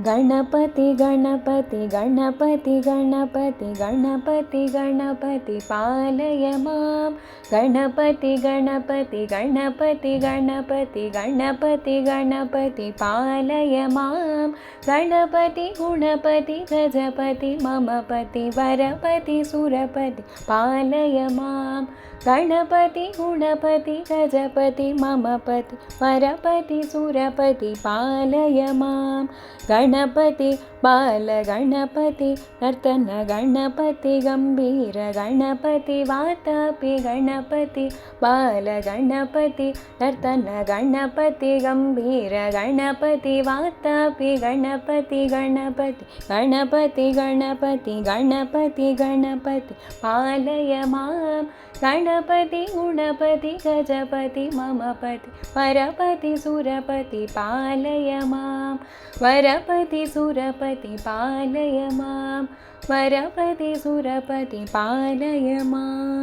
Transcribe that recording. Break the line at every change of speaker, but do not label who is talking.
गणपति गणपति गणपति गणपति गणपति गणपति पालय मां गणपति गणपति गणपति गणपति गणपति गणपति पालय मां गणपति गुणपति गजपति मम पति वरपति सुरपति पालय मां गणपति गुणपति गजपति मम पति वरपति सुरपति पालय मां गणपति बाल गणपति नर्तन गणपति गंभीर गणपति वातापि गणपति बाल गणपति नर्तन गणपति गंभीर गणपति वातापि गणपति गणपति गणपति गणपति गणपति गणपति पालय मां गणपति गुणपति गजपति मम पति वरपति सुरपति पालय मां वरपति सुरपति पालय मां वरपति सुरपति पालय मां।